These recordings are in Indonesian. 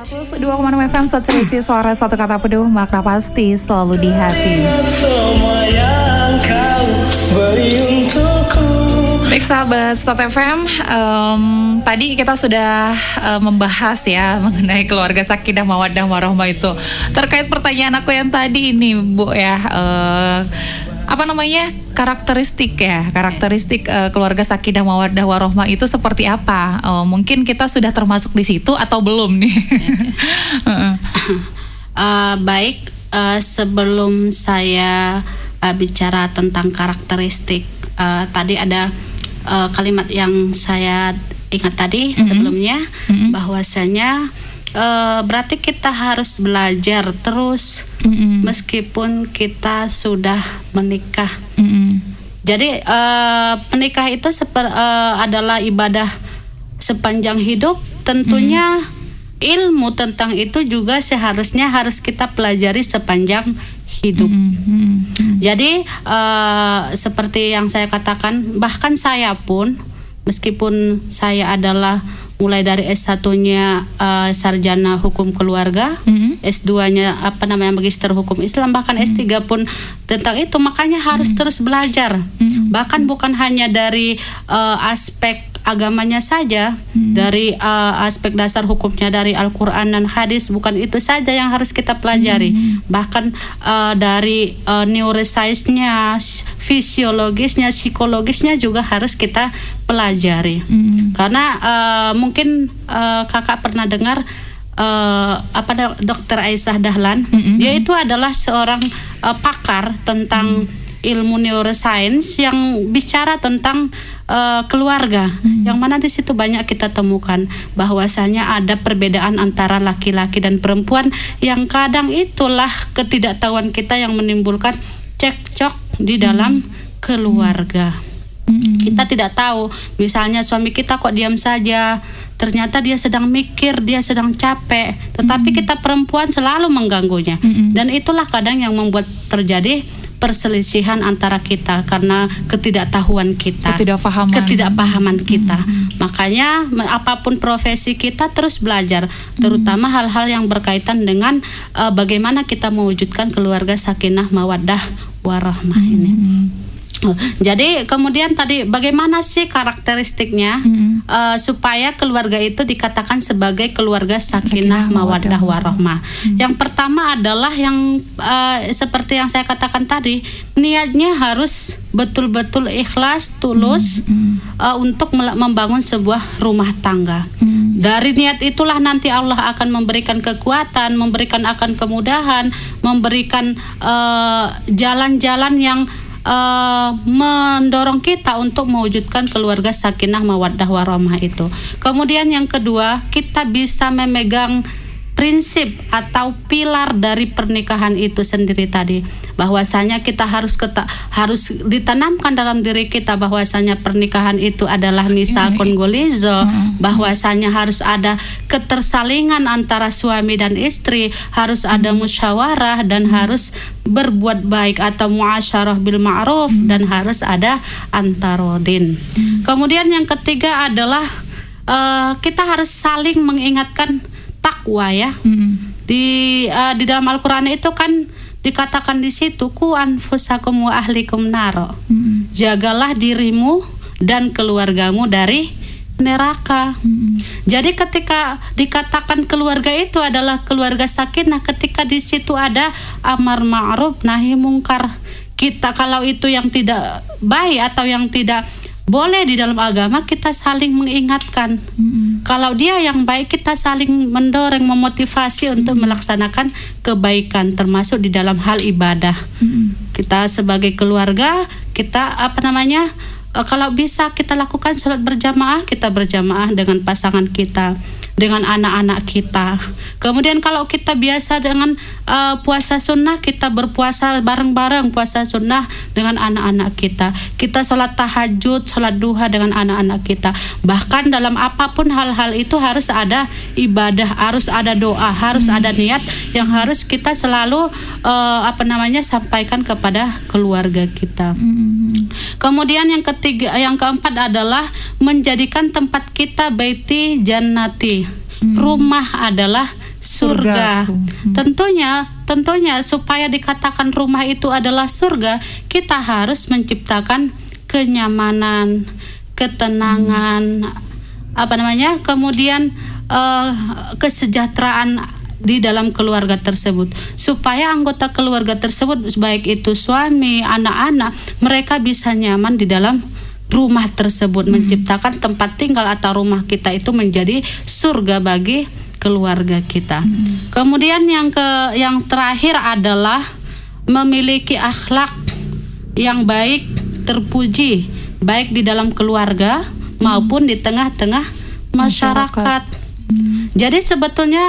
102,6 FM Secerisi suara satu kata penuh makna pasti selalu di hati. Baik sahabat Start FM, tadi kita sudah membahas ya mengenai keluarga Sakinah Mawaddah Warohmah itu. Terkait pertanyaan aku yang tadi ini Bu ya, karakteristik keluarga Sakinah Mawaddah Warohmah itu seperti apa? Mungkin kita sudah termasuk di situ atau belum nih? Baik, sebelum saya bicara tentang karakteristik, tadi ada kalimat yang saya ingat tadi sebelumnya, bahwasanya berarti kita harus belajar terus meskipun kita sudah menikah. Jadi menikah itu adalah ibadah sepanjang hidup. Tentunya ilmu tentang itu juga seharusnya harus kita pelajari sepanjang hidup. Jadi seperti yang saya katakan, bahkan saya pun meskipun saya adalah mulai dari S1-nya sarjana hukum keluarga, S2-nya magister hukum Islam, bahkan S3 pun tentang itu, makanya harus terus belajar. Bahkan bukan hanya dari aspek agamanya saja, dari aspek dasar hukumnya dari Al-Quran dan hadis, bukan itu saja yang harus kita pelajari. Bahkan dari neuroscience-nya, fisiologisnya, psikologisnya juga harus kita pelajari. Karena mungkin kakak pernah dengar Dr. Aisyah Dahlan, dia itu adalah seorang pakar tentang ilmu neuroscience yang bicara tentang keluarga, yang mana di situ banyak kita temukan bahwasanya ada perbedaan antara laki-laki dan perempuan, yang kadang itulah ketidaktahuan kita yang menimbulkan cekcok di dalam keluarga. Kita tidak tahu, misalnya suami kita kok diam saja, ternyata dia sedang mikir, dia sedang capek, tetapi kita perempuan selalu mengganggunya. Dan itulah kadang yang membuat terjadi perselisihan antara kita karena ketidaktahuan kita, ketidakpahaman kita. Makanya apapun profesi kita terus belajar, terutama hal-hal yang berkaitan dengan bagaimana kita mewujudkan keluarga Sakinah Mawaddah Warohmah ini. Jadi kemudian tadi bagaimana sih karakteristiknya supaya keluarga itu dikatakan sebagai keluarga Sakinah Mawaddah Warohmah. Yang pertama adalah yang seperti yang saya katakan tadi, niatnya harus betul-betul ikhlas, tulus untuk membangun sebuah rumah tangga. Dari niat itulah nanti Allah akan memberikan kekuatan, memberikan akan kemudahan, memberikan jalan-jalan yang mendorong kita untuk mewujudkan keluarga Sakinah Mawaddah Warohmah itu. Kemudian yang kedua, kita bisa memegang prinsip atau pilar dari pernikahan itu sendiri tadi, bahwasanya kita harus ditanamkan dalam diri kita bahwasanya pernikahan itu adalah misakun golizo, bahwasanya harus ada ketersalingan antara suami dan istri, harus ada musyawarah dan harus berbuat baik atau muasyarah bil ma'ruf, dan harus ada antarodin. Kemudian yang ketiga adalah kita harus saling mengingatkan takwa ya. Di dalam Al-Qur'an itu kan dikatakan di situ, ku anfusakum wa ahlikum naro. Jagalah dirimu dan keluargamu dari neraka. Jadi ketika dikatakan keluarga itu adalah keluarga sakinah, ketika di situ ada amar ma'ruf nahi mungkar. Kita kalau itu yang tidak baik atau yang tidak boleh di dalam agama, kita saling mengingatkan. Kalau dia yang baik, kita saling mendorong, memotivasi untuk melaksanakan kebaikan, termasuk di dalam hal ibadah. Kita sebagai keluarga, kita kalau bisa kita lakukan sholat berjamaah, kita berjamaah dengan pasangan kita, dengan anak-anak kita. Kemudian kalau kita biasa dengan puasa sunnah, kita berpuasa bareng-bareng puasa sunnah dengan anak-anak kita. Kita sholat tahajud, sholat duha dengan anak-anak kita. Bahkan dalam apapun hal-hal itu harus ada ibadah, harus ada doa, harus ada niat yang harus kita selalu sampaikan kepada keluarga kita. Kemudian yang keempat adalah menjadikan tempat kita baiti jannati. Rumah adalah surga. Surgaku. Tentunya supaya dikatakan rumah itu adalah surga, kita harus menciptakan kenyamanan, ketenangan, kemudian kesejahteraan di dalam keluarga tersebut, supaya anggota keluarga tersebut, baik itu suami, anak-anak, mereka bisa nyaman di dalam rumah tersebut, menciptakan tempat tinggal atau rumah kita itu menjadi surga bagi keluarga kita. Kemudian yang terakhir adalah memiliki akhlak yang baik, terpuji, baik di dalam keluarga maupun di tengah-tengah masyarakat. Jadi sebetulnya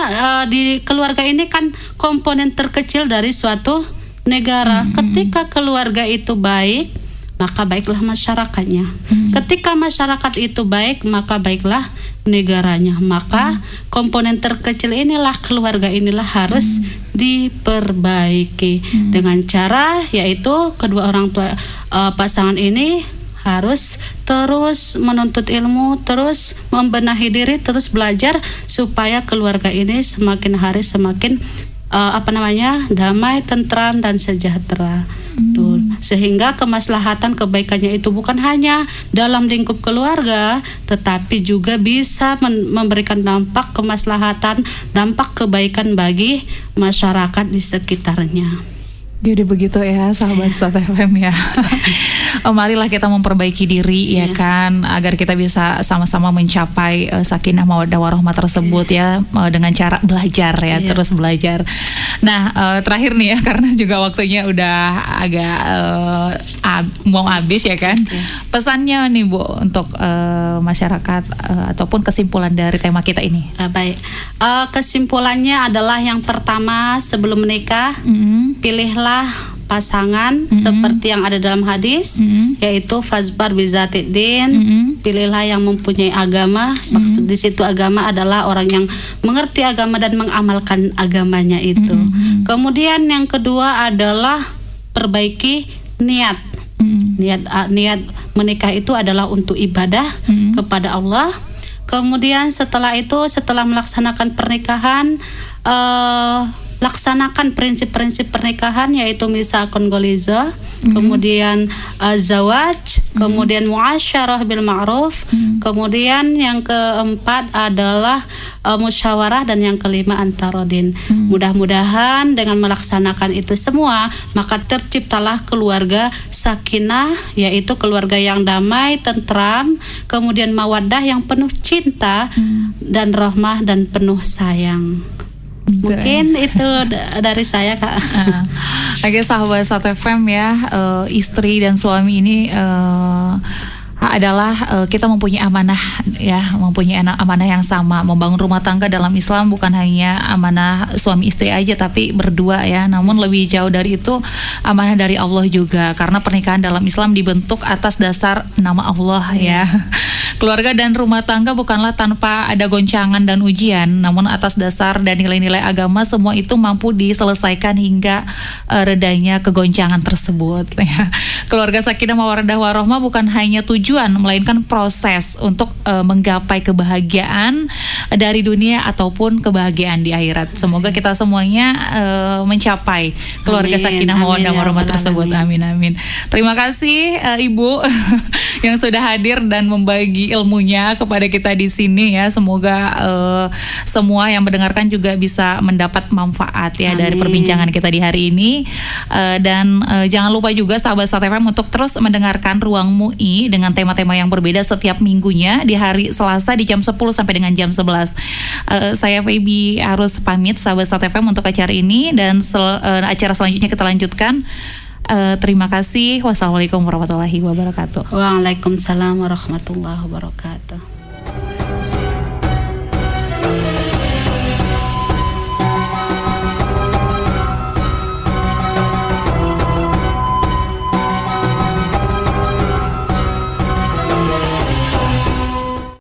di keluarga ini kan komponen terkecil dari suatu negara. Ketika keluarga itu baik, maka baiklah masyarakatnya. Ketika masyarakat itu baik, maka baiklah negaranya. Maka komponen terkecil inilah, keluarga inilah harus diperbaiki dengan cara, yaitu kedua orang tua pasangan ini harus terus menuntut ilmu, terus membenahi diri, terus belajar supaya keluarga ini semakin hari semakin damai, tentram dan sejahtera. Tuh. Sehingga kemaslahatan kebaikannya itu bukan hanya dalam lingkup keluarga, tetapi juga bisa memberikan dampak kemaslahatan, dampak kebaikan bagi masyarakat di sekitarnya. Jadi begitu ya sahabat Start FM ya. Marilah kita memperbaiki diri ya kan, agar kita bisa sama-sama mencapai sakinah mawaddah warahmah tersebut ya, dengan cara belajar ya, terus belajar. Nah terakhir nih ya, karena juga waktunya udah agak mau habis ya kan. Pesannya nih Bu untuk masyarakat ataupun kesimpulan dari tema kita ini. Baik, kesimpulannya adalah yang pertama, sebelum menikah pilihlah pasangan seperti yang ada dalam hadis, yaitu fazbar bizatiddin, pilihlah yang mempunyai agama. Maksud di situ agama adalah orang yang mengerti agama dan mengamalkan agamanya itu. Kemudian yang kedua adalah perbaiki niat. Niat menikah itu adalah untuk ibadah kepada Allah. Kemudian setelah itu, setelah melaksanakan pernikahan, laksanakan prinsip-prinsip pernikahan, yaitu misakun goliza, kemudian zawaj, kemudian muasyarah bil ma'ruf, kemudian yang keempat adalah musyawarah, dan yang kelima antarodin. Mudah-mudahan dengan melaksanakan itu semua, maka terciptalah keluarga sakinah, yaitu keluarga yang damai, tentram, kemudian mawaddah yang penuh cinta dan rahmah dan penuh sayang. Mungkin itu dari saya, Kak. Oke, sahabat Start FM ya, istri dan suami ini adalah kita mempunyai amanah ya, mempunyai amanah yang sama. Membangun rumah tangga dalam Islam bukan hanya amanah suami istri aja, tapi berdua ya. Namun lebih jauh dari itu, amanah dari Allah juga, karena pernikahan dalam Islam dibentuk atas dasar nama Allah ya. Keluarga dan rumah tangga bukanlah tanpa ada goncangan dan ujian, namun atas dasar dan nilai-nilai agama, semua itu mampu diselesaikan hingga redanya kegoncangan tersebut ya. Keluarga sakinah mawaddah warahmah bukan hanya tujuan, melainkan proses untuk menggapai kebahagiaan dari dunia ataupun kebahagiaan di akhirat. Semoga kita semuanya mencapai keluarga sakinah mawaddah warahmah tersebut. Amin amin. Terima kasih Ibu yang sudah hadir dan membagi ilmunya kepada kita di sini ya. Semoga semua yang mendengarkan juga bisa mendapat manfaat ya dari perbincangan kita di hari ini. Dan jangan lupa juga sahabat Start FM untuk terus mendengarkan Ruang MUI dengan tema-tema yang berbeda setiap minggunya di hari Selasa di jam 10 sampai dengan jam 11. Saya Feby harus pamit sahabat Start FM untuk acara ini, dan acara selanjutnya kita lanjutkan. Terima kasih. Wassalamualaikum warahmatullahi wabarakatuh. Waalaikumsalam warahmatullahi wabarakatuh.